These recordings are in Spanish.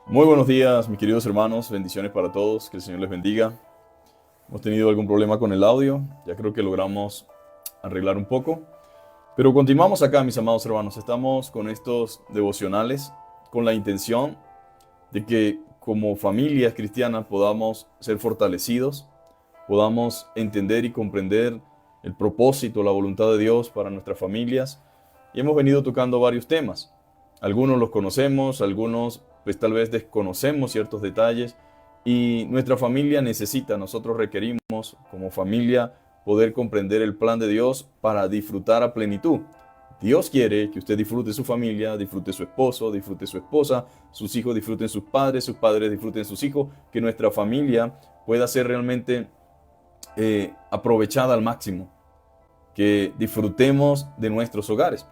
Muy buenos días, mis queridos hermanos. Bendiciones para todos. Que el Señor les bendiga. Hemos tenido algún problema con el audio. Ya creo que logramos arreglar un poco. Pero continuamos acá, mis amados hermanos. Estamos con estos devocionales con la intención de que como familias cristianas podamos ser fortalecidos, podamos entender y comprender el propósito, la voluntad de Dios para nuestras familias. Y hemos venido tocando varios temas. Algunos los conocemos, algunos pues tal vez desconocemos ciertos detalles y nuestra familia necesita, nosotros requerimos como familia poder comprender el plan de Dios para disfrutar a plenitud. Dios quiere que usted disfrute su familia, disfrute su esposo, disfrute su esposa, sus hijos disfruten sus padres disfruten sus hijos, que nuestra familia pueda ser realmente aprovechada al máximo, que disfrutemos de nuestros hogares.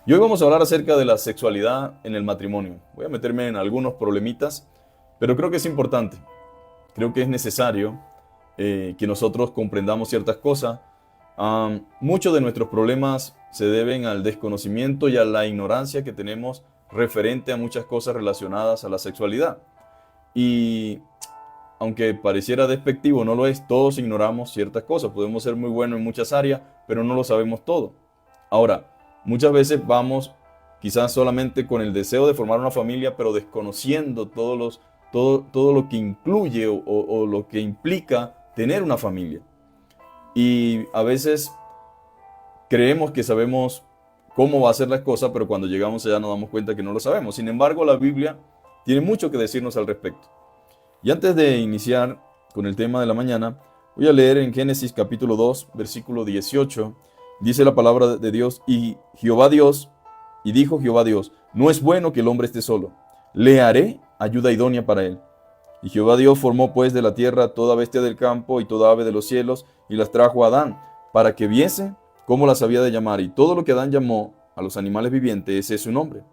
Y hoy vamos a hablar acerca de la sexualidad en el matrimonio. Voy a meterme en algunos problemitas, pero creo que es importante. Creo que es necesario que nosotros comprendamos ciertas cosas. Muchos de nuestros problemas se deben al desconocimiento y a la ignorancia que tenemos referente a muchas cosas relacionadas a la sexualidad. Y aunque pareciera despectivo, no lo es, todos ignoramos ciertas cosas. Podemos ser muy buenos en muchas áreas, pero no lo sabemos todo. Ahora, muchas veces vamos quizás solamente con el deseo de formar una familia, pero desconociendo todo lo que incluye o lo que implica tener una familia. Y a veces creemos que sabemos cómo va a ser las cosas, pero cuando llegamos allá nos damos cuenta que no lo sabemos. Sin embargo, la Biblia tiene mucho que decirnos al respecto. Y antes de iniciar con el tema de la mañana, voy a leer en Génesis capítulo 2, versículo 18. Dice la palabra de Dios, y dijo Jehová Dios, no es bueno que el hombre esté solo, le haré ayuda idónea para él. Y Jehová Dios formó pues de la tierra toda bestia del campo y toda ave de los cielos, y las trajo a Adán, para que viese cómo las había de llamar. Y todo lo que Adán llamó a los animales vivientes, ese es su nombre.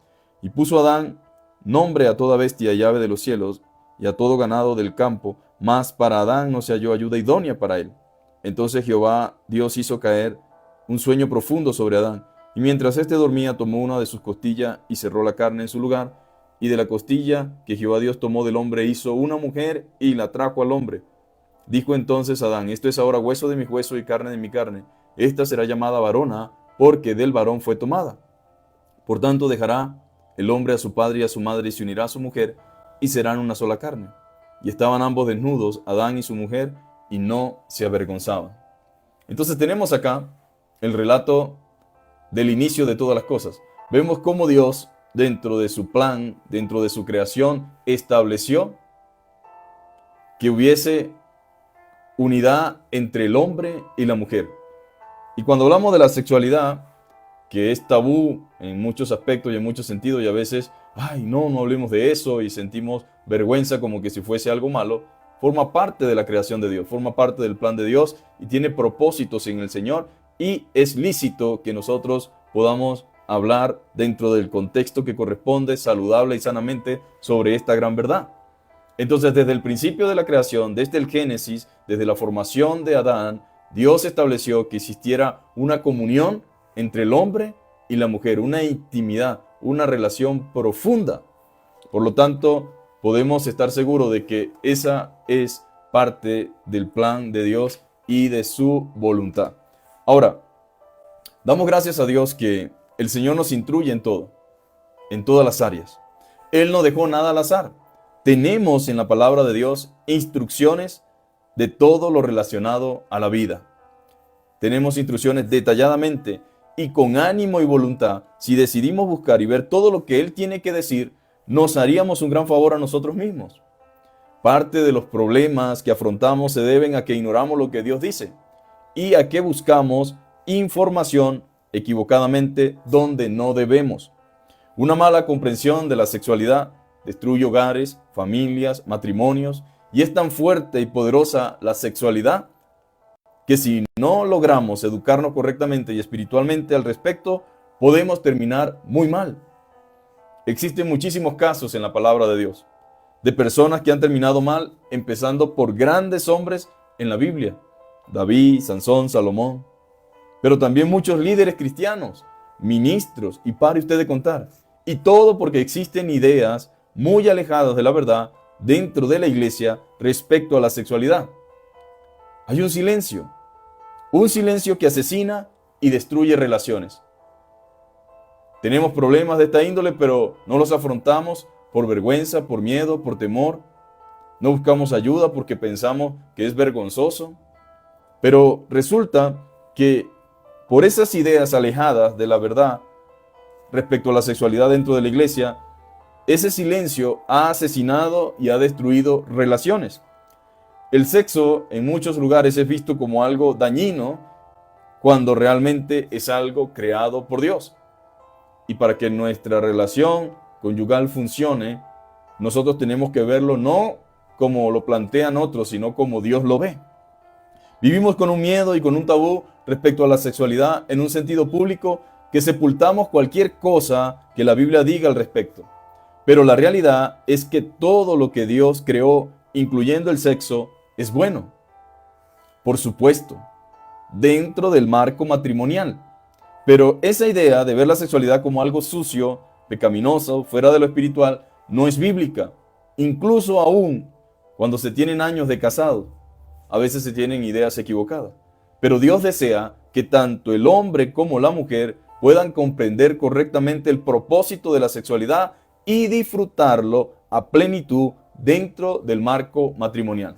Y puso Adán nombre a toda bestia y ave de los cielos, y a todo ganado del campo, mas para Adán no se halló ayuda idónea para él. Entonces Jehová Dios hizo caer un sueño profundo sobre Adán, y mientras éste dormía tomó una de sus costillas y cerró la carne en su lugar, y de la costilla que Jehová Dios tomó del hombre hizo una mujer y la trajo al hombre. Dijo entonces Adán, esto es ahora hueso de mi hueso y carne de mi carne, esta será llamada varona, porque del varón fue tomada. Por tanto dejará el hombre a su padre y a su madre y se unirá a su mujer, y serán una sola carne. Y estaban ambos desnudos, Adán y su mujer, y no se avergonzaban. Entonces tenemos acá el relato del inicio de todas las cosas. Vemos cómo Dios, dentro de su plan, dentro de su creación, estableció que hubiese unidad entre el hombre y la mujer. Y cuando hablamos de la sexualidad, que es tabú en muchos aspectos y en muchos sentidos, y a veces, no hablemos de eso y sentimos vergüenza como que si fuese algo malo, forma parte de la creación de Dios, forma parte del plan de Dios y tiene propósitos en el Señor, y es lícito que nosotros podamos hablar dentro del contexto que corresponde, saludable y sanamente, sobre esta gran verdad. Entonces, desde el principio de la creación, desde el Génesis, desde la formación de Adán, Dios estableció que existiera una comunión entre el hombre y la mujer, una intimidad, una relación profunda. Por lo tanto, podemos estar seguros de que esa es parte del plan de Dios y de su voluntad. Ahora, damos gracias a Dios que el Señor nos instruye en todo, en todas las áreas. Él no dejó nada al azar. Tenemos en la palabra de Dios instrucciones de todo lo relacionado a la vida. Tenemos instrucciones detalladamente y con ánimo y voluntad. Si decidimos buscar y ver todo lo que Él tiene que decir, nos haríamos un gran favor a nosotros mismos. Parte de los problemas que afrontamos se deben a que ignoramos lo que Dios dice y a que buscamos información equivocadamente donde no debemos. Una mala comprensión de la sexualidad destruye hogares, familias, matrimonios, y es tan fuerte y poderosa la sexualidad que si no logramos educarnos correctamente y espiritualmente al respecto, podemos terminar muy mal. Existen muchísimos casos en la palabra de Dios de personas que han terminado mal, empezando por grandes hombres en la Biblia: David, Sansón, Salomón, pero también muchos líderes cristianos, ministros, y pare usted de contar. Y todo porque existen ideas muy alejadas de la verdad dentro de la iglesia respecto a la sexualidad. Hay un silencio que asesina y destruye relaciones. Tenemos problemas de esta índole, pero no los afrontamos por vergüenza, por miedo, por temor. No buscamos ayuda porque pensamos que es vergonzoso. Pero resulta que por esas ideas alejadas de la verdad respecto a la sexualidad dentro de la iglesia, ese silencio ha asesinado y ha destruido relaciones. El sexo en muchos lugares es visto como algo dañino cuando realmente es algo creado por Dios. Y para que nuestra relación conyugal funcione, nosotros tenemos que verlo no como lo plantean otros, sino como Dios lo ve. Vivimos con un miedo y con un tabú respecto a la sexualidad en un sentido público que sepultamos cualquier cosa que la Biblia diga al respecto. Pero la realidad es que todo lo que Dios creó, incluyendo el sexo, es bueno. Por supuesto, dentro del marco matrimonial. Pero esa idea de ver la sexualidad como algo sucio, pecaminoso, fuera de lo espiritual, no es bíblica. Incluso aún cuando se tienen años de casado, a veces se tienen ideas equivocadas. Pero Dios desea que tanto el hombre como la mujer puedan comprender correctamente el propósito de la sexualidad y disfrutarlo a plenitud dentro del marco matrimonial.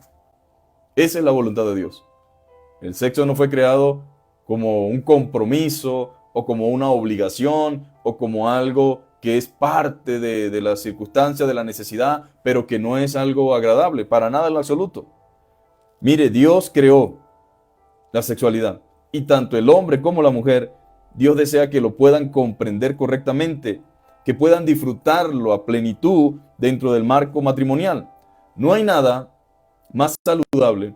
Esa es la voluntad de Dios. El sexo no fue creado como un compromiso o como una obligación o como algo que es parte de las circunstancias, de la necesidad, pero que no es algo agradable, para nada en lo absoluto. Mire, Dios creó la sexualidad y tanto el hombre como la mujer, Dios desea que lo puedan comprender correctamente, que puedan disfrutarlo a plenitud dentro del marco matrimonial. No hay nada más saludable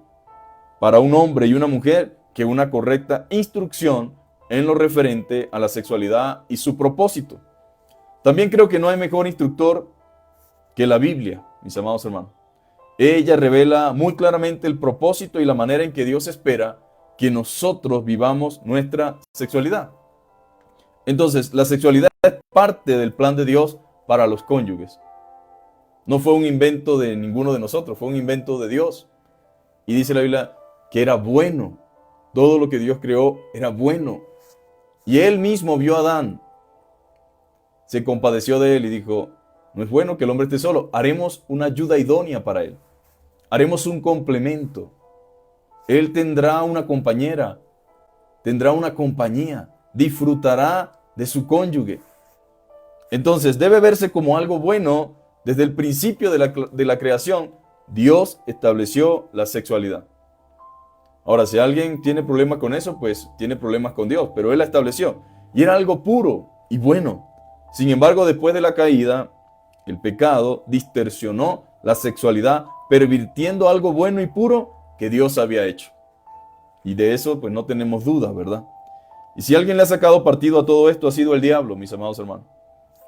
para un hombre y una mujer que una correcta instrucción en lo referente a la sexualidad y su propósito. También creo que no hay mejor instructor que la Biblia, mis amados hermanos. Ella revela muy claramente el propósito y la manera en que Dios espera que nosotros vivamos nuestra sexualidad. Entonces, la sexualidad es parte del plan de Dios para los cónyuges. No fue un invento de ninguno de nosotros, fue un invento de Dios. Y dice la Biblia que era bueno. Todo lo que Dios creó era bueno. Y Él mismo vio a Adán. Se compadeció de él y dijo, no es bueno que el hombre esté solo. Haremos una ayuda idónea para él. Haremos un complemento. Él tendrá una compañera. Tendrá una compañía. Disfrutará de su cónyuge. Entonces debe verse como algo bueno. Desde el principio de la creación, Dios estableció la sexualidad. Ahora, si alguien tiene problemas con eso, pues tiene problemas con Dios, pero Él la estableció. Y era algo puro y bueno. Sin embargo, después de la caída, el pecado distorsionó la sexualidad, pervirtiendo algo bueno y puro que Dios había hecho. Y de eso, pues no tenemos dudas, ¿verdad? Y si alguien le ha sacado partido a todo esto, ha sido el diablo, mis amados hermanos.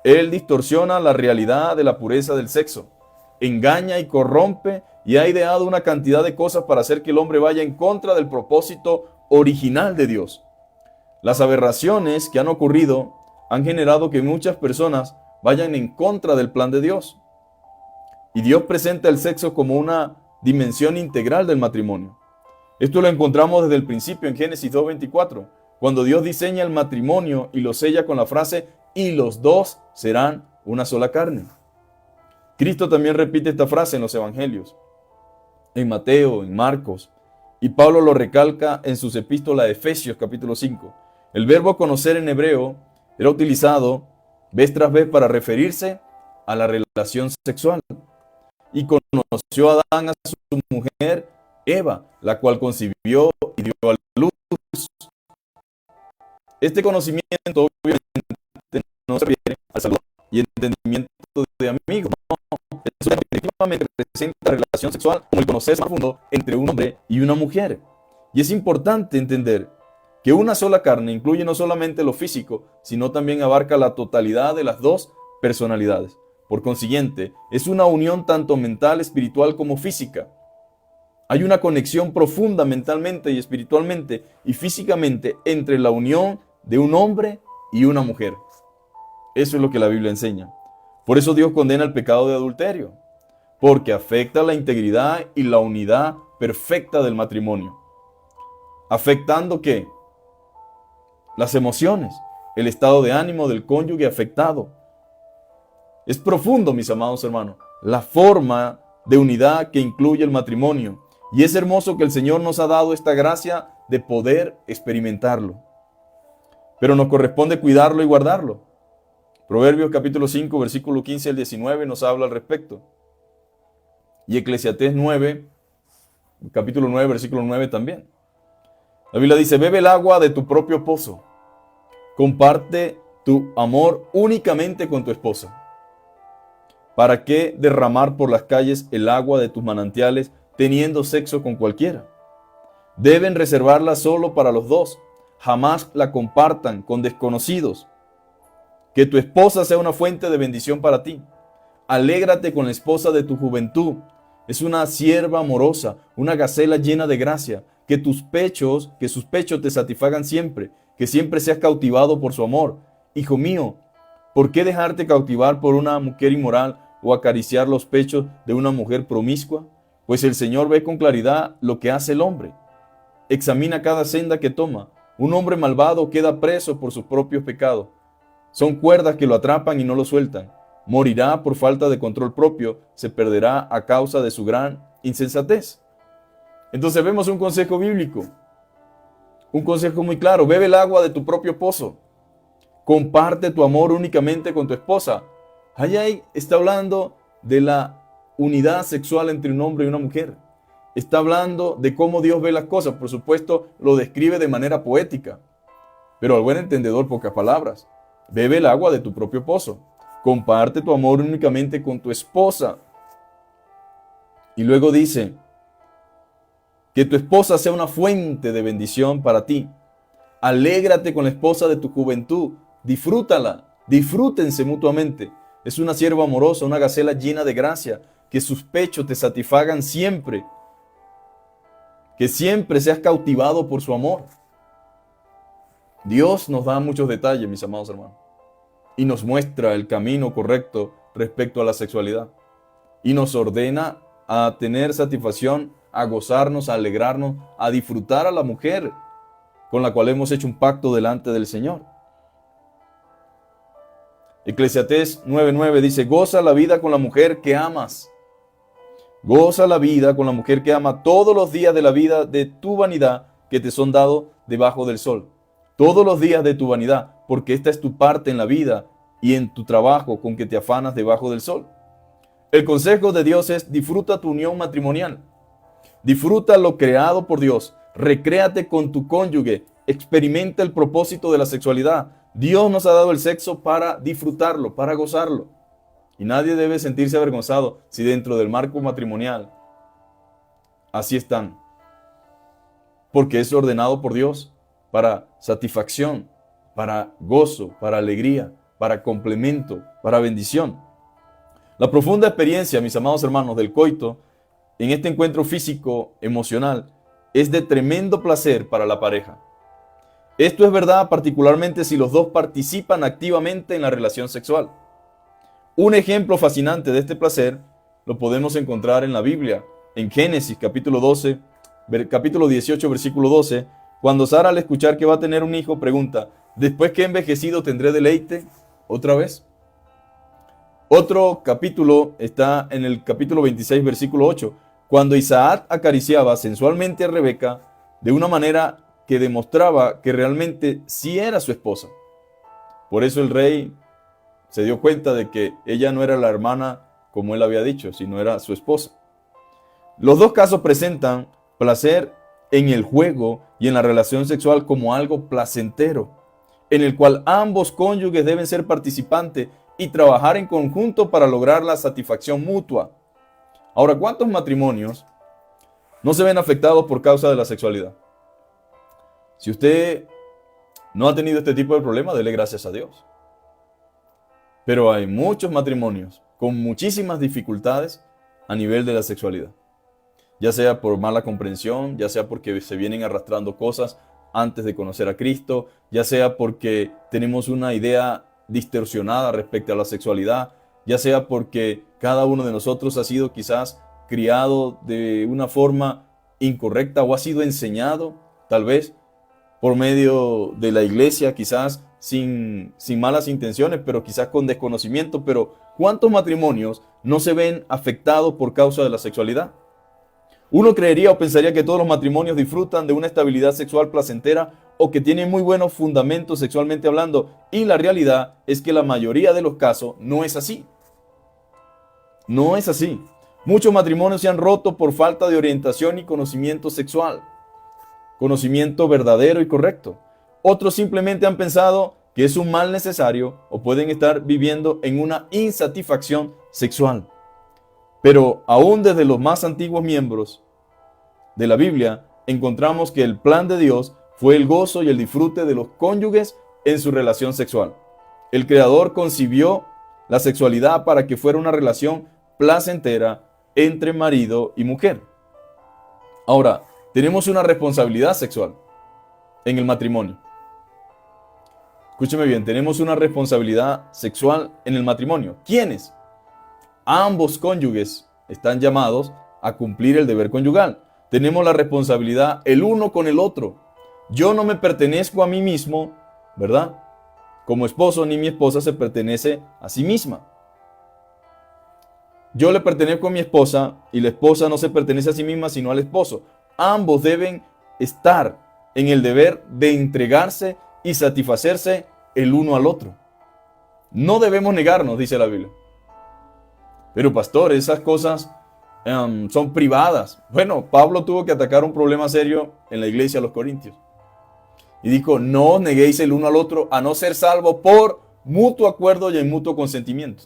Él distorsiona la realidad de la pureza del sexo, engaña y corrompe y ha ideado una cantidad de cosas para hacer que el hombre vaya en contra del propósito original de Dios. Las aberraciones que han ocurrido han generado que muchas personas vayan en contra del plan de Dios. Y Dios presenta el sexo como una dimensión integral del matrimonio. Esto lo encontramos desde el principio en Génesis 2:24, cuando Dios diseña el matrimonio y lo sella con la frase, y los dos serán una sola carne. Cristo también repite esta frase en los evangelios, en Mateo, en Marcos, y Pablo lo recalca en sus epístolas de Efesios capítulo 5. El verbo conocer en hebreo era utilizado vez tras vez para referirse a la relación sexual. Y conoció a Adán a su mujer Eva, la cual concibió y dio a luz. Este conocimiento obviamente no se refiere al saludo y entendimiento de amigos. No, eso definitivamente representa la relación sexual como el conocer más profundo entre un hombre y una mujer. Y es importante entender que una sola carne incluye no solamente lo físico, sino también abarca la totalidad de las dos personalidades. Por consiguiente, es una unión tanto mental, espiritual como física. Hay una conexión profunda mentalmente y espiritualmente y físicamente entre la unión de un hombre y una mujer. Eso es lo que la Biblia enseña. Por eso Dios condena el pecado de adulterio, porque afecta la integridad y la unidad perfecta del matrimonio. ¿Afectando qué? Las emociones, el estado de ánimo del cónyuge afectado. Es profundo, mis amados hermanos, la forma de unidad que incluye el matrimonio. Y es hermoso que el Señor nos ha dado esta gracia de poder experimentarlo. Pero nos corresponde cuidarlo y guardarlo. Proverbios capítulo 5, versículo 15 al 19 nos habla al respecto. Y Eclesiastés 9, capítulo 9, versículo 9 también. La Biblia dice, bebe el agua de tu propio pozo. Comparte tu amor únicamente con tu esposa. ¿Para qué derramar por las calles el agua de tus manantiales teniendo sexo con cualquiera? Deben reservarla solo para los dos. Jamás la compartan con desconocidos. Que tu esposa sea una fuente de bendición para ti. Alégrate con la esposa de tu juventud. Es una sierva amorosa, una gacela llena de gracia. Que sus pechos te satisfagan siempre. Que siempre seas cautivado por su amor. Hijo mío, ¿por qué dejarte cautivar por una mujer inmoral o acariciar los pechos de una mujer promiscua? Pues el Señor ve con claridad lo que hace el hombre. Examina cada senda que toma. Un hombre malvado queda preso por sus propios pecados. Son cuerdas que lo atrapan y no lo sueltan. Morirá por falta de control propio, se perderá a causa de su gran insensatez. Entonces vemos un consejo bíblico, un consejo muy claro. Bebe el agua de tu propio pozo. Comparte tu amor únicamente con tu esposa. Allá está hablando de la unidad sexual entre un hombre y una mujer. Está hablando de cómo Dios ve las cosas. Por supuesto, lo describe de manera poética, pero al buen entendedor pocas palabras. Bebe el agua de tu propio pozo. Comparte tu amor únicamente con tu esposa. Y luego dice, que tu esposa sea una fuente de bendición para ti. Alégrate con la esposa de tu juventud. Disfrútala. Disfrútense mutuamente. Es una sierva amorosa, una gacela llena de gracia. Que sus pechos te satisfagan siempre. Que siempre seas cautivado por su amor. Dios nos da muchos detalles, mis amados hermanos. Y nos muestra el camino correcto respecto a la sexualidad. Y nos ordena a tener satisfacción, a gozarnos, a alegrarnos, a disfrutar a la mujer con la cual hemos hecho un pacto delante del Señor. Eclesiastés 9:9 dice, goza la vida con la mujer que amas. Goza la vida con la mujer que ama todos los días de la vida de tu vanidad que te son dados debajo del sol. Todos los días de tu vanidad, porque esta es tu parte en la vida y en tu trabajo con que te afanas debajo del sol. El consejo de Dios es disfruta tu unión matrimonial. Disfruta lo creado por Dios. Recréate con tu cónyuge. Experimenta el propósito de la sexualidad. Dios nos ha dado el sexo para disfrutarlo, para gozarlo. Y nadie debe sentirse avergonzado si dentro del marco matrimonial así están. Porque es ordenado por Dios para satisfacción, para gozo, para alegría, para complemento, para bendición. La profunda experiencia, mis amados hermanos, del coito en este encuentro físico, emocional, es de tremendo placer para la pareja. Esto es verdad particularmente si los dos participan activamente en la relación sexual. Un ejemplo fascinante de este placer lo podemos encontrar en la Biblia, en Génesis capítulo 18, versículo 12, cuando Sara al escuchar que va a tener un hijo pregunta, ¿después que he envejecido tendré deleite otra vez? Otro capítulo está en el capítulo 26, versículo 8, cuando Isaac acariciaba sensualmente a Rebeca de una manera que demostraba que realmente sí era su esposa. Por eso el rey se dio cuenta de que ella no era la hermana como él había dicho, sino era su esposa. Los dos casos presentan placer en el juego y en la relación sexual como algo placentero, en el cual ambos cónyuges deben ser participantes y trabajar en conjunto para lograr la satisfacción mutua. Ahora, ¿cuántos matrimonios no se ven afectados por causa de la sexualidad? Si usted no ha tenido este tipo de problema, dele gracias a Dios. Pero hay muchos matrimonios con muchísimas dificultades a nivel de la sexualidad. Ya sea por mala comprensión, ya sea porque se vienen arrastrando cosas antes de conocer a Cristo, ya sea porque tenemos una idea distorsionada respecto a la sexualidad. ya sea porque cada uno de nosotros ha sido quizás criado de una forma incorrecta o ha sido enseñado, tal vez, por medio de la iglesia, quizás sin malas intenciones, pero quizás con desconocimiento. Pero ¿cuántos matrimonios no se ven afectados por causa de la sexualidad? Uno creería o pensaría que todos los matrimonios disfrutan de una estabilidad sexual placentera o que tienen muy buenos fundamentos sexualmente hablando, y la realidad es que la mayoría de los casos no es así. No es así. Muchos matrimonios se han roto por falta de orientación y conocimiento sexual, conocimiento verdadero y correcto. Otros simplemente han pensado que es un mal necesario o pueden estar viviendo en una insatisfacción sexual. Pero aún desde los más antiguos miembros de la Biblia, encontramos que el plan de Dios fue el gozo y el disfrute de los cónyuges en su relación sexual. El Creador concibió la sexualidad para que fuera una relación placentera entre marido y mujer. Ahora, tenemos una responsabilidad sexual en el matrimonio. Escúcheme bien, tenemos una responsabilidad sexual en el matrimonio. ¿Quiénes? Ambos cónyuges están llamados a cumplir el deber conyugal. Tenemos la responsabilidad el uno con el otro. Yo no me pertenezco a mí mismo, ¿verdad? Como esposo, ni mi esposa se pertenece a sí misma. Yo le pertenezco a mi esposa y la esposa no se pertenece a sí misma sino al esposo. Ambos deben estar en el deber de entregarse y satisfacerse el uno al otro. No debemos negarnos, dice la Biblia. Pero pastor, esas cosas son privadas. Bueno, Pablo tuvo que atacar un problema serio en la iglesia de los Corintios. Y dijo, no os neguéis el uno al otro a no ser salvo por mutuo acuerdo y en mutuo consentimiento,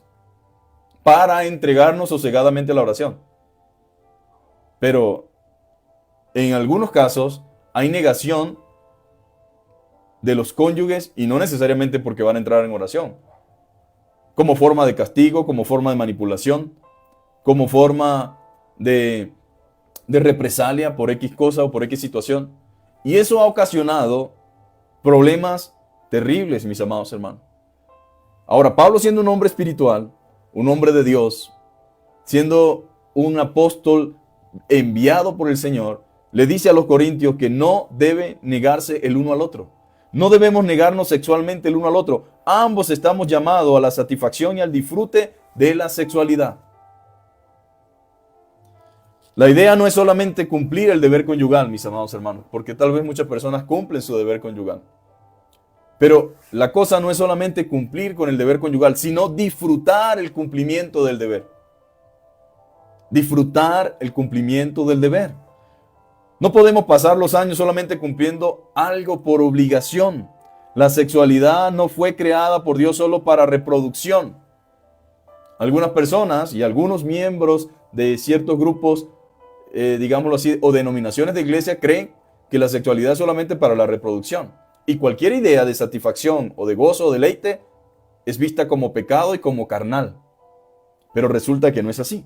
para entregarnos sosegadamente a la oración. Pero en algunos casos hay negación de los cónyuges y no necesariamente porque van a entrar en oración. Como forma de castigo, como forma de manipulación, como forma de represalia por X cosa o por X situación. Y eso ha ocasionado problemas terribles, mis amados hermanos. Ahora, Pablo, siendo un hombre espiritual, un hombre de Dios, siendo un apóstol enviado por el Señor, le dice a los corintios que no debe negarse el uno al otro. No debemos negarnos sexualmente el uno al otro. Ambos estamos llamados a la satisfacción y al disfrute de la sexualidad. La idea no es solamente cumplir el deber conyugal, mis amados hermanos, porque tal vez muchas personas cumplen su deber conyugal. Pero la cosa no es solamente cumplir con el deber conyugal, sino disfrutar el cumplimiento del deber. Disfrutar el cumplimiento del deber. No podemos pasar los años solamente cumpliendo algo por obligación. La sexualidad no fue creada por Dios solo para reproducción. Algunas personas y algunos miembros de ciertos grupos, digámoslo así, o denominaciones de iglesia creen que la sexualidad es solamente para la reproducción. Y cualquier idea de satisfacción o de gozo o deleite es vista como pecado y como carnal. Pero resulta que no es así.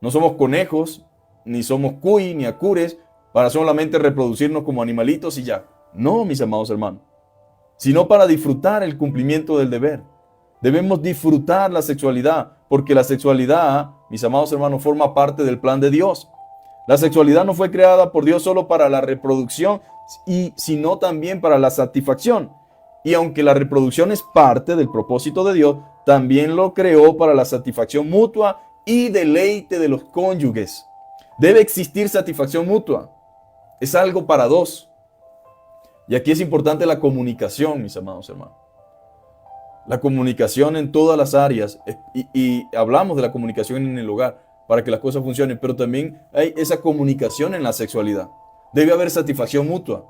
No somos conejos, ni somos cuy, ni acures, para solamente reproducirnos como animalitos y ya. No, mis amados hermanos. Sino para disfrutar el cumplimiento del deber. Debemos disfrutar la sexualidad, porque la sexualidad, mis amados hermanos, forma parte del plan de Dios. La sexualidad no fue creada por Dios solo para la reproducción, sino también para la satisfacción. Y aunque la reproducción es parte del propósito de Dios, también lo creó para la satisfacción mutua y deleite de los cónyuges. Debe existir satisfacción mutua. Es algo para dos. Y aquí es importante la comunicación, mis amados hermanos. La comunicación en todas las áreas. Y hablamos de la comunicación en el hogar para que las cosas funcionen, pero también hay esa comunicación en la sexualidad. Debe haber satisfacción mutua.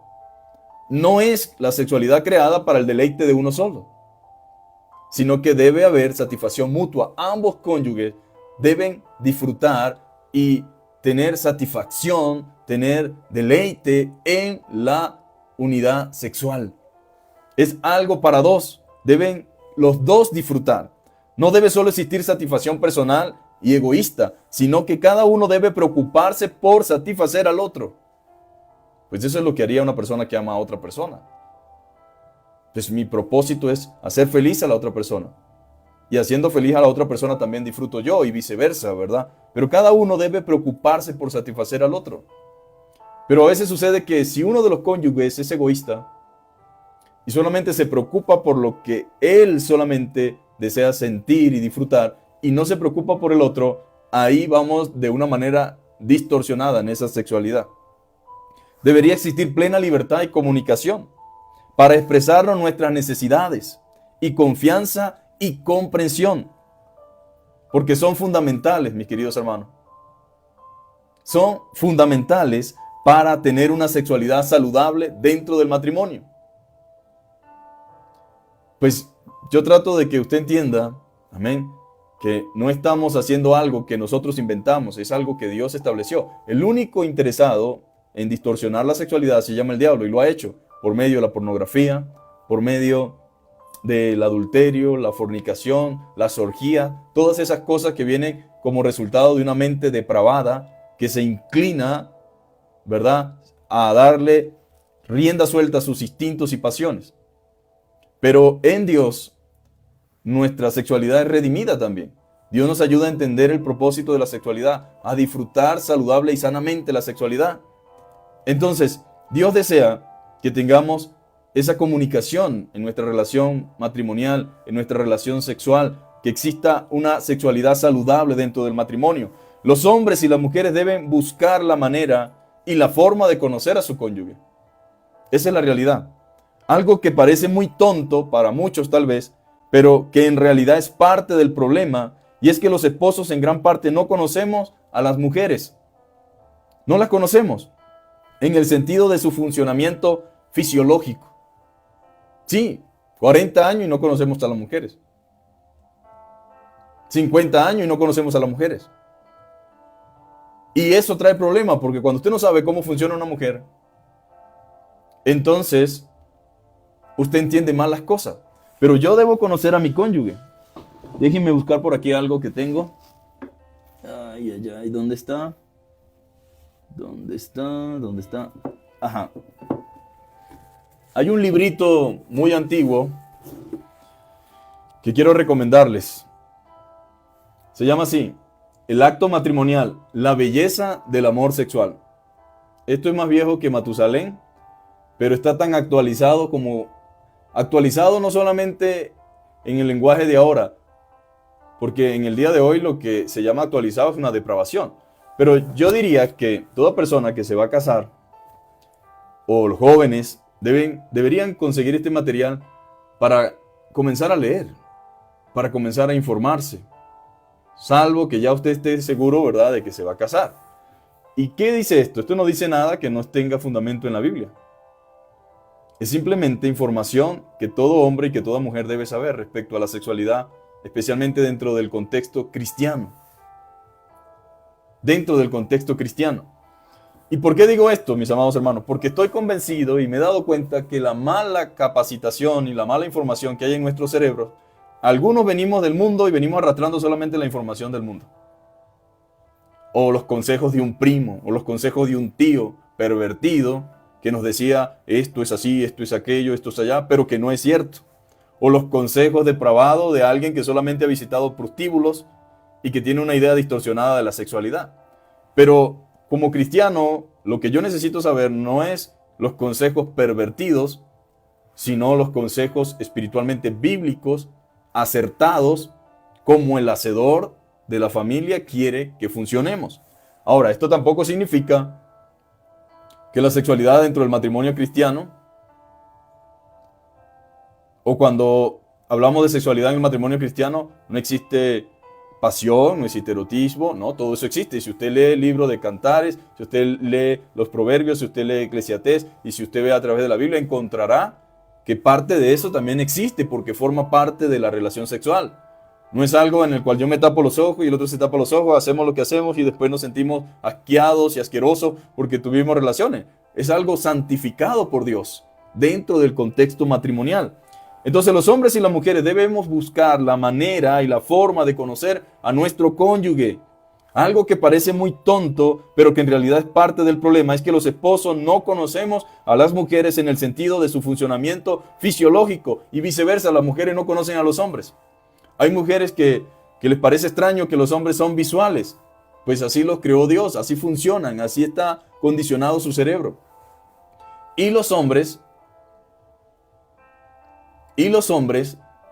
No es la sexualidad creada para el deleite de uno solo, sino que debe haber satisfacción mutua. Ambos cónyuges deben disfrutar y tener satisfacción, tener deleite en la unidad sexual. Es algo para dos. Deben los dos disfrutar. No debe solo existir satisfacción personal y egoísta, sino que cada uno debe preocuparse por satisfacer al otro. Pues eso es lo que haría una persona que ama a otra persona. Pues mi propósito es hacer feliz a la otra persona. y haciendo feliz a la otra persona también disfruto yo y viceversa, ¿verdad? Pero cada uno debe preocuparse por satisfacer al otro. Pero a veces sucede que si uno de los cónyuges es egoísta y solamente se preocupa por lo que él solamente desea sentir y disfrutar y no se preocupa por el otro, ahí vamos de una manera distorsionada en esa sexualidad. Debería existir plena libertad y comunicación para expresarnos nuestras necesidades y confianza y comprensión, porque son fundamentales, mis queridos hermanos. Son fundamentales para tener una sexualidad saludable dentro del matrimonio. Pues yo trato de que usted entienda, amén, que no estamos haciendo algo que nosotros inventamos, es algo que Dios estableció. El único interesado en distorsionar la sexualidad se llama el diablo y lo ha hecho por medio de la pornografía, por medio del adulterio, la fornicación, las orgías, todas esas cosas que vienen como resultado de una mente depravada que se inclina, ¿verdad?, a darle rienda suelta a sus instintos y pasiones. Pero en Dios, nuestra sexualidad es redimida también. Dios nos ayuda a entender el propósito de la sexualidad, a disfrutar saludable y sanamente la sexualidad. Entonces, Dios desea que tengamos esa comunicación en nuestra relación matrimonial, en nuestra relación sexual, que exista una sexualidad saludable dentro del matrimonio. Los hombres y las mujeres deben buscar la manera y la forma de conocer a su cónyuge. Esa es la realidad. Algo que parece muy tonto para muchos tal vez, pero que en realidad es parte del problema, y es que los esposos en gran parte no conocemos a las mujeres. No las conocemos en el sentido de su funcionamiento fisiológico. Sí, 40 años y no conocemos a las mujeres. 50 años y no conocemos a las mujeres. Y eso trae problemas, porque cuando usted no sabe cómo funciona una mujer, entonces usted entiende mal las cosas. Pero yo debo conocer a mi cónyuge. Déjenme buscar por aquí algo que tengo. Ay, ay, ay, ¿dónde está? ¿Dónde está? ¿Dónde está? Ajá. Hay un librito muy antiguo que quiero recomendarles. Se llama así: El acto matrimonial, la belleza del amor sexual. Esto es más viejo que Matusalén, pero está tan actualizado como... Actualizado no solamente en el lenguaje de ahora, porque en el día de hoy lo que se llama actualizado es una depravación. Pero yo diría que toda persona que se va a casar, o los jóvenes, deberían conseguir este material para comenzar a leer, para comenzar a informarse, salvo que ya usted esté seguro, ¿verdad?, de que se va a casar. ¿Y qué dice esto? Esto no dice nada que no tenga fundamento en la Biblia. Es simplemente información que todo hombre y que toda mujer debe saber respecto a la sexualidad, especialmente dentro del contexto cristiano. Dentro del contexto cristiano. ¿Y por qué digo esto, mis amados hermanos? Porque estoy convencido y me he dado cuenta que la mala capacitación y la mala información que hay en nuestros cerebros, algunos venimos del mundo y venimos arrastrando solamente la información del mundo. O los consejos de un primo, o los consejos de un tío pervertido que nos decía esto es así, esto es aquello, esto es allá, pero que no es cierto. O los consejos depravados de alguien que solamente ha visitado prostíbulos y que tiene una idea distorsionada de la sexualidad. Pero como cristiano, lo que yo necesito saber no es los consejos pervertidos, sino los consejos espiritualmente bíblicos, acertados, como el hacedor de la familia quiere que funcionemos. Ahora, esto tampoco significa que la sexualidad dentro del matrimonio cristiano, o cuando hablamos de sexualidad en el matrimonio cristiano, no existe pasión, no existe erotismo, no, todo eso existe. Si usted lee el libro de Cantares, si usted lee los Proverbios, si usted lee Eclesiastés, y si usted ve a través de la Biblia, encontrará que parte de eso también existe, porque forma parte de la relación sexual. No es algo en el cual yo me tapo los ojos y el otro se tapa los ojos, hacemos lo que hacemos y después nos sentimos asqueados y asquerosos porque tuvimos relaciones. Es algo santificado por Dios dentro del contexto matrimonial. Entonces los hombres y las mujeres debemos buscar la manera y la forma de conocer a nuestro cónyuge. Algo que parece muy tonto, pero que en realidad es parte del problema, es que los esposos no conocemos a las mujeres en el sentido de su funcionamiento fisiológico y viceversa, las mujeres no conocen a los hombres. Hay mujeres que les parece extraño que los hombres son visuales. Pues así los creó Dios, así funcionan, así está condicionado su cerebro. Y los hombres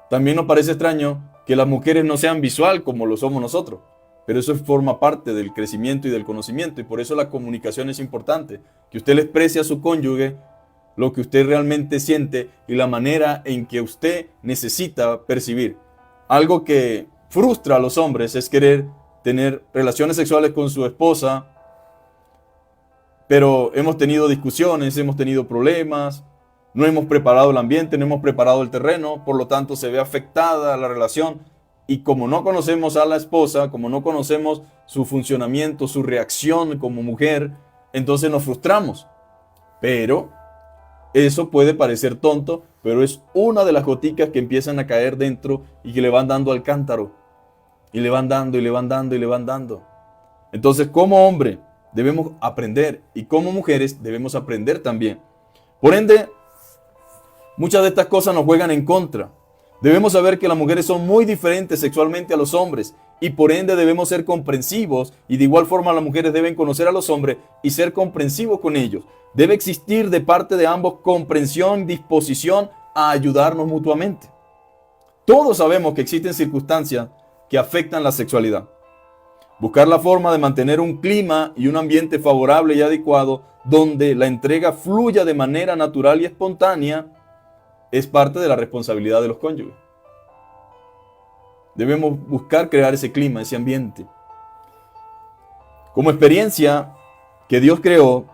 también nos parece extraño que las mujeres no sean visual como lo somos nosotros. Pero eso forma parte del crecimiento y del conocimiento. Y por eso la comunicación es importante. Que usted le exprese a su cónyuge lo que usted realmente siente y la manera en que usted necesita percibir. Algo que frustra a los hombres es querer tener relaciones sexuales con su esposa, pero hemos tenido discusiones, hemos tenido problemas, no hemos preparado el ambiente, no hemos preparado el terreno, por lo tanto se ve afectada la relación. Y como no conocemos a la esposa, como no conocemos su funcionamiento, su reacción como mujer, entonces nos frustramos. Pero eso puede parecer tonto, pero es una de las goticas que empiezan a caer dentro y que le van dando al cántaro. Y le van dando, y le van dando, y le van dando. Entonces, como hombre, debemos aprender. Y como mujeres, debemos aprender también. Por ende, muchas de estas cosas nos juegan en contra. Debemos saber que las mujeres son muy diferentes sexualmente a los hombres y por ende debemos ser comprensivos y de igual forma las mujeres deben conocer a los hombres y ser comprensivos con ellos. Debe existir de parte de ambos comprensión, disposición a ayudarnos mutuamente. Todos sabemos que existen circunstancias que afectan la sexualidad. Buscar la forma de mantener un clima y un ambiente favorable y adecuado donde la entrega fluya de manera natural y espontánea es parte de la responsabilidad de los cónyuges. Debemos buscar crear ese clima, ese ambiente. Como experiencia que Dios creó,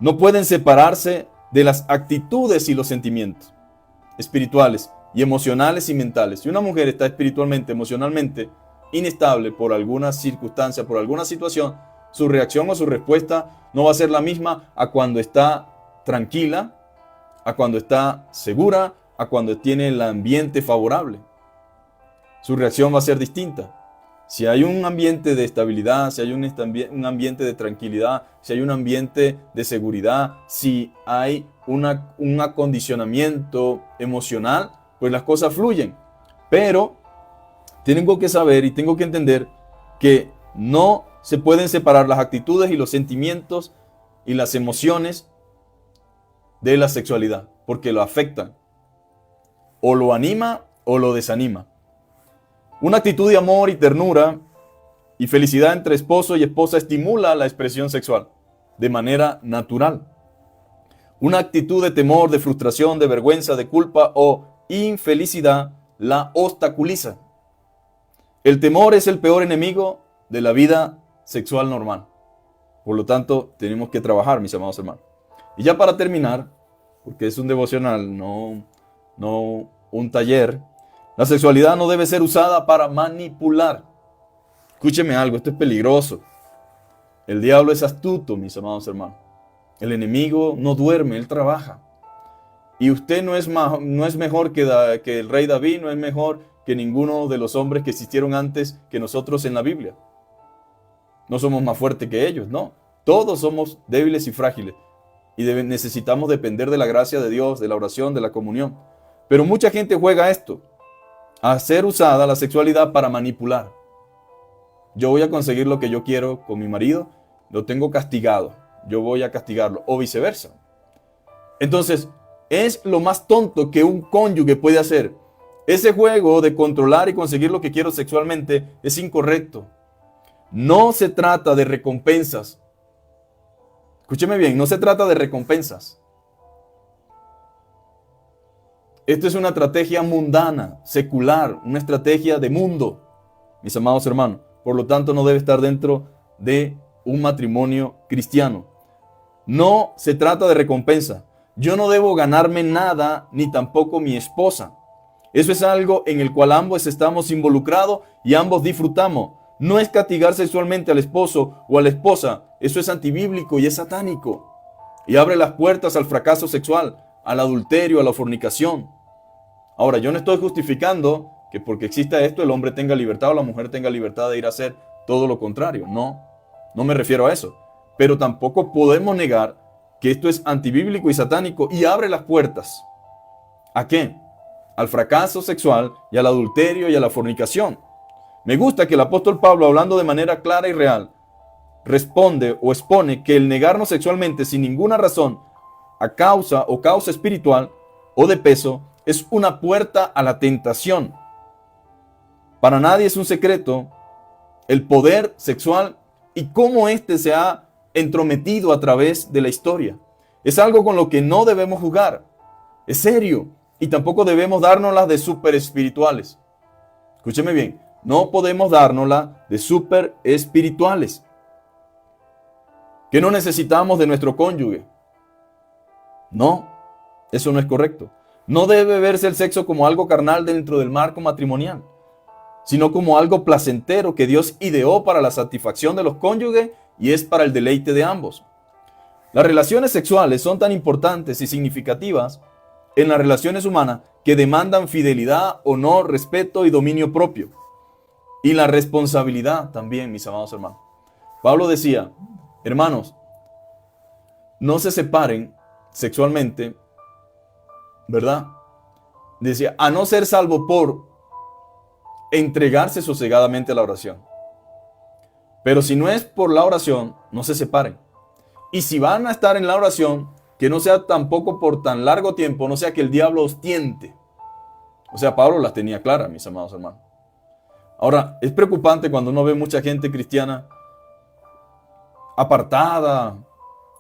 no pueden separarse de las actitudes y los sentimientos espirituales y emocionales y mentales. Si una mujer está espiritualmente, emocionalmente inestable por alguna circunstancia, por alguna situación, su reacción o su respuesta no va a ser la misma a cuando está tranquila, a cuando está segura, a cuando tiene el ambiente favorable. Su reacción va a ser distinta. Si hay un ambiente de estabilidad, si hay un ambiente de tranquilidad, si hay un ambiente de seguridad, si hay un acondicionamiento emocional, pues las cosas fluyen. Pero tengo que saber y tengo que entender que no se pueden separar las actitudes y los sentimientos y las emociones de la sexualidad, porque lo afectan. O lo anima o lo desanima. Una actitud de amor y ternura y felicidad entre esposo y esposa estimula la expresión sexual de manera natural. Una actitud de temor, de frustración, de vergüenza, de culpa o infelicidad la obstaculiza. El temor es el peor enemigo de la vida sexual normal. Por lo tanto, tenemos que trabajar, mis amados hermanos. Y ya para terminar, porque es un devocional, no un taller, la sexualidad no debe ser usada para manipular. Escúcheme algo, esto es peligroso. El diablo es astuto, mis amados hermanos. El enemigo no duerme, él trabaja. Y usted no es mejor que el rey David, no es mejor que ninguno de los hombres que existieron antes que nosotros en la Biblia. No somos más fuertes que ellos, no. Todos somos débiles y frágiles. Y necesitamos depender de la gracia de Dios, de la oración, de la comunión. Pero mucha gente juega a esto, a ser usada la sexualidad para manipular. Yo voy a conseguir lo que yo quiero con mi marido, lo tengo castigado, yo voy a castigarlo, o viceversa. Entonces, es lo más tonto que un cónyuge puede hacer. Ese juego de controlar y conseguir lo que quiero sexualmente es incorrecto. No se trata de recompensas. Escúcheme bien, no se trata de recompensas. Esto es una estrategia mundana, secular, una estrategia de mundo, mis amados hermanos. Por lo tanto, no debe estar dentro de un matrimonio cristiano. No se trata de recompensa. Yo no debo ganarme nada, ni tampoco mi esposa. Eso es algo en el cual ambos estamos involucrados y ambos disfrutamos. No es castigar sexualmente al esposo o a la esposa. Eso es antibíblico y es satánico. Y abre las puertas al fracaso sexual, al adulterio, a la fornicación. Ahora, yo no estoy justificando que porque exista esto el hombre tenga libertad o la mujer tenga libertad de ir a hacer todo lo contrario. No me refiero a eso. Pero tampoco podemos negar que esto es antibíblico y satánico y abre las puertas. ¿A qué? al fracaso sexual y al adulterio y a la fornicación. Me gusta que el apóstol Pablo, hablando de manera clara y real, responde o expone que el negarnos sexualmente sin ninguna razón a causa o causa espiritual o de peso es una puerta a la tentación. Para nadie es un secreto el poder sexual y cómo éste se ha entrometido a través de la historia. Es algo con lo que no debemos jugar. Es serio. Y tampoco debemos dárnoslas de súper espirituales. Escúcheme bien. No podemos dárnoslas de súper espirituales. Que no necesitamos de nuestro cónyuge. No, eso no es correcto. No debe verse el sexo como algo carnal dentro del marco matrimonial, sino como algo placentero que Dios ideó para la satisfacción de los cónyuges y es para el deleite de ambos. Las relaciones sexuales son tan importantes y significativas en las relaciones humanas que demandan fidelidad, honor, respeto y dominio propio. Y la responsabilidad también, mis amados hermanos. Pablo decía, hermanos, no se separen sexualmente, ¿verdad? Decía, a no ser salvo por entregarse sosegadamente a la oración. Pero si no es por la oración, no se separen. Y si van a estar en la oración, que no sea tampoco por tan largo tiempo, no sea que el diablo os tiente. O sea, Pablo las tenía claras, mis amados hermanos. Ahora, es preocupante cuando uno ve mucha gente cristiana apartada,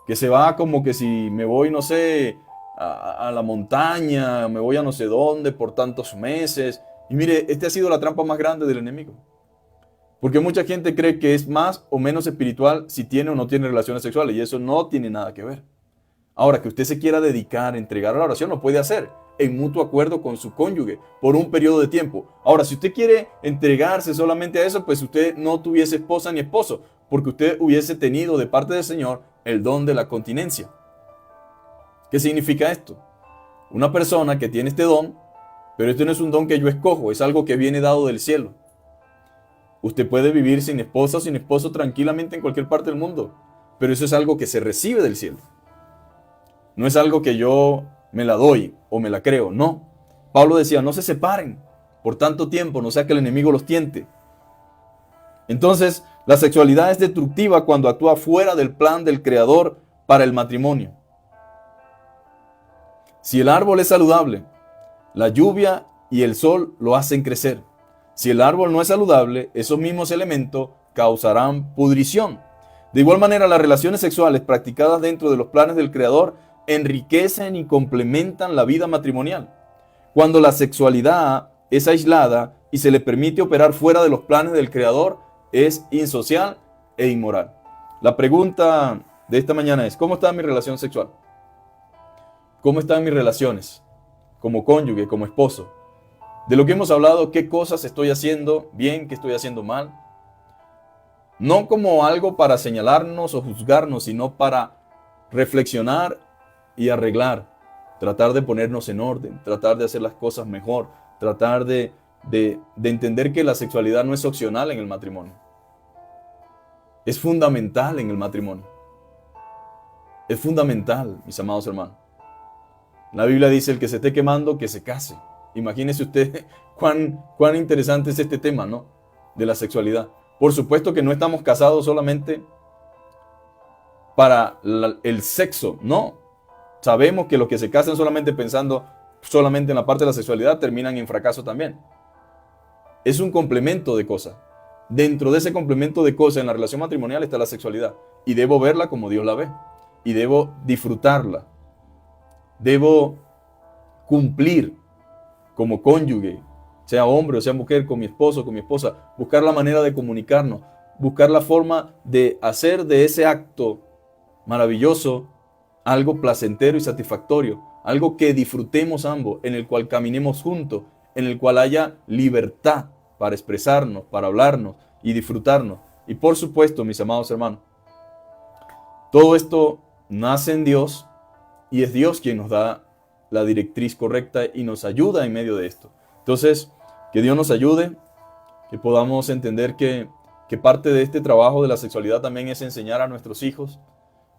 que se va como que si me voy, no sé, a la montaña, me voy a no sé dónde por tantos meses. Y mire, esta ha sido la trampa más grande del enemigo. Porque mucha gente cree que es más o menos espiritual si tiene o no tiene relaciones sexuales. Y eso no tiene nada que ver. Ahora, que usted se quiera dedicar, entregar a la oración, lo puede hacer en mutuo acuerdo con su cónyuge por un periodo de tiempo. Ahora, si usted quiere entregarse solamente a eso, pues usted no tuviese esposa ni esposo, porque usted hubiese tenido de parte del Señor el don de la continencia. ¿Qué significa esto? Una persona que tiene este don, pero este no es un don que yo escojo, es algo que viene dado del cielo. Usted puede vivir sin esposa o sin esposo tranquilamente en cualquier parte del mundo, pero eso es algo que se recibe del cielo. No es algo que yo me la doy o me la creo, no. Pablo decía, no se separen por tanto tiempo, no sea que el enemigo los tiente. Entonces, la sexualidad es destructiva cuando actúa fuera del plan del Creador para el matrimonio. Si el árbol es saludable, la lluvia y el sol lo hacen crecer. Si el árbol no es saludable, esos mismos elementos causarán pudrición. De igual manera, las relaciones sexuales practicadas dentro de los planes del Creador enriquecen y complementan la vida matrimonial. Cuando la sexualidad es aislada y se le permite operar fuera de los planes del Creador, es insocial e inmoral. La pregunta de esta mañana es, ¿cómo está mi relación sexual? ¿Cómo están mis relaciones? Como cónyuge, como esposo. De lo que hemos hablado, ¿qué cosas estoy haciendo bien, qué estoy haciendo mal? No como algo para señalarnos o juzgarnos, sino para reflexionar y arreglar. Tratar de ponernos en orden, tratar de hacer las cosas mejor, tratar de entender que la sexualidad no es opcional en el matrimonio. Es fundamental en el matrimonio. Es fundamental, mis amados hermanos. La Biblia dice, el que se esté quemando, que se case. Imagínese usted cuán interesante es este tema, ¿no? De la sexualidad. Por supuesto que no estamos casados solamente para el sexo, no. Sabemos que los que se casan solamente pensando solamente en la parte de la sexualidad terminan en fracaso también. Es un complemento de cosas. Dentro de ese complemento de cosas en la relación matrimonial está la sexualidad. Y debo verla como Dios la ve. Y debo disfrutarla. Debo cumplir como cónyuge, sea hombre o sea mujer, con mi esposo, con mi esposa, buscar la manera de comunicarnos, buscar la forma de hacer de ese acto maravilloso algo placentero y satisfactorio, algo que disfrutemos ambos, en el cual caminemos juntos, en el cual haya libertad para expresarnos, para hablarnos y disfrutarnos. Y por supuesto, mis amados hermanos, todo esto nace en Dios y es Dios quien nos da la directriz correcta y nos ayuda en medio de esto. Entonces, que Dios nos ayude, que podamos entender que parte de este trabajo de la sexualidad también es enseñar a nuestros hijos.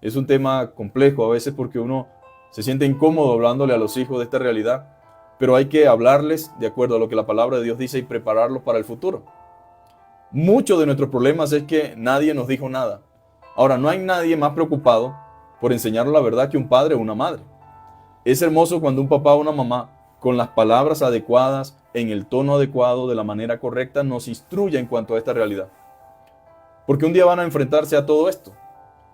Es un tema complejo a veces porque uno se siente incómodo hablándole a los hijos de esta realidad, pero hay que hablarles de acuerdo a lo que la palabra de Dios dice y prepararlos para el futuro. Muchos de nuestros problemas es que nadie nos dijo nada. Ahora, no hay nadie más preocupado por enseñarnos la verdad que un padre o una madre. Es hermoso cuando un papá o una mamá, con las palabras adecuadas, en el tono adecuado, de la manera correcta, nos instruye en cuanto a esta realidad. Porque un día van a enfrentarse a todo esto.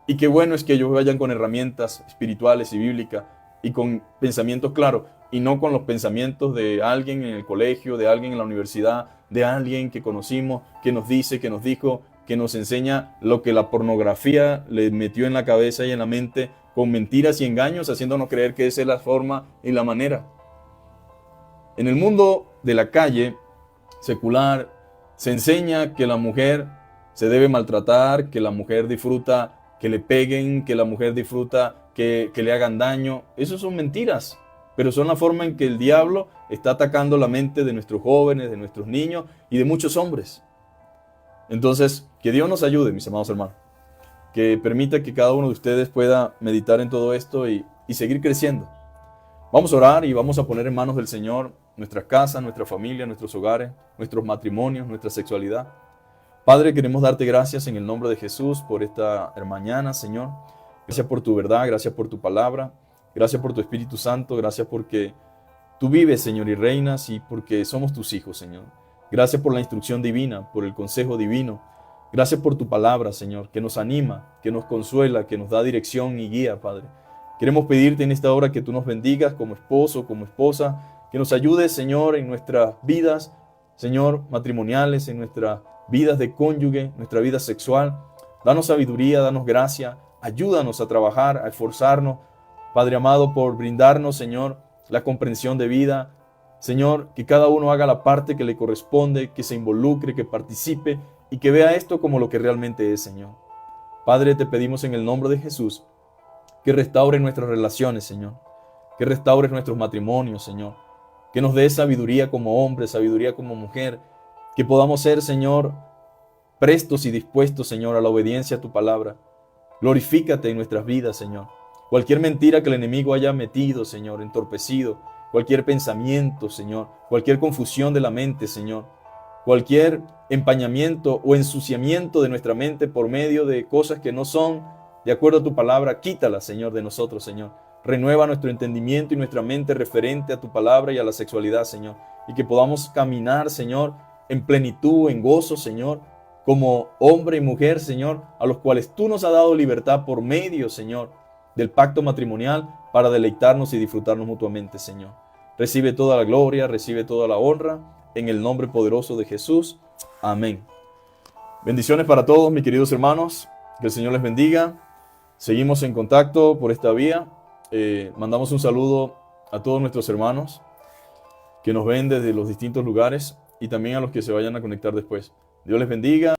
Y qué bueno es que ellos vayan con herramientas espirituales y bíblicas y con pensamientos claros, y no con los pensamientos de alguien en el colegio, de alguien en la universidad, de alguien que conocimos, que nos dice, que nos dijo, que nos enseña lo que la pornografía le metió en la cabeza y en la mente con mentiras y engaños, haciéndonos creer que esa es la forma y la manera. En el mundo de la calle secular se enseña que la mujer se debe maltratar, que la mujer disfruta que le peguen, que la mujer disfruta que le hagan daño. Eso son mentiras, pero son la forma en que el diablo está atacando la mente de nuestros jóvenes, de nuestros niños y de muchos hombres. Entonces, que Dios nos ayude, mis amados hermanos, que permita que cada uno de ustedes pueda meditar en todo esto y seguir creciendo. Vamos a orar y vamos a poner en manos del Señor nuestras casas, nuestra familia, nuestros hogares, nuestros matrimonios, nuestra sexualidad. Padre, queremos darte gracias en el nombre de Jesús por esta mañana, Señor. Gracias por tu verdad, gracias por tu palabra, gracias por tu Espíritu Santo, gracias porque tú vives, Señor, y reinas, y porque somos tus hijos, Señor. Gracias por la instrucción divina, por el consejo divino. Gracias por tu palabra, Señor, que nos anima, que nos consuela, que nos da dirección y guía, Padre. Queremos pedirte en esta hora que tú nos bendigas como esposo, como esposa, que nos ayudes, Señor, en nuestras vidas, Señor, matrimoniales, en nuestras vidas de cónyuge, nuestra vida sexual. Danos sabiduría, danos gracia, ayúdanos a trabajar, a esforzarnos, Padre amado, por brindarnos, Señor, la comprensión de vida. Señor, que cada uno haga la parte que le corresponde, que se involucre, que participe y que vea esto como lo que realmente es, Señor. Padre, te pedimos en el nombre de Jesús que restaure nuestras relaciones, Señor, que restaure nuestros matrimonios, Señor, que nos dé sabiduría como hombre, sabiduría como mujer, que podamos ser, Señor, prestos y dispuestos, Señor, a la obediencia a tu palabra. Glorifícate en nuestras vidas, Señor. Cualquier mentira que el enemigo haya metido, Señor, entorpecido, cualquier pensamiento, Señor, cualquier confusión de la mente, Señor, cualquier empañamiento o ensuciamiento de nuestra mente por medio de cosas que no son de acuerdo a tu palabra, quítala, Señor, de nosotros, Señor. Renueva nuestro entendimiento y nuestra mente referente a tu palabra y a la sexualidad, Señor. Y que podamos caminar, Señor, en plenitud, en gozo, Señor, como hombre y mujer, Señor, a los cuales tú nos has dado libertad por medio, Señor, del pacto matrimonial para deleitarnos y disfrutarnos mutuamente, Señor. Recibe toda la gloria, recibe toda la honra, en el nombre poderoso de Jesús. Amén. Bendiciones para todos, mis queridos hermanos. Que el Señor les bendiga. Seguimos en contacto por esta vía. Mandamos un saludo a todos nuestros hermanos que nos ven desde los distintos lugares y también a los que se vayan a conectar después. Dios les bendiga.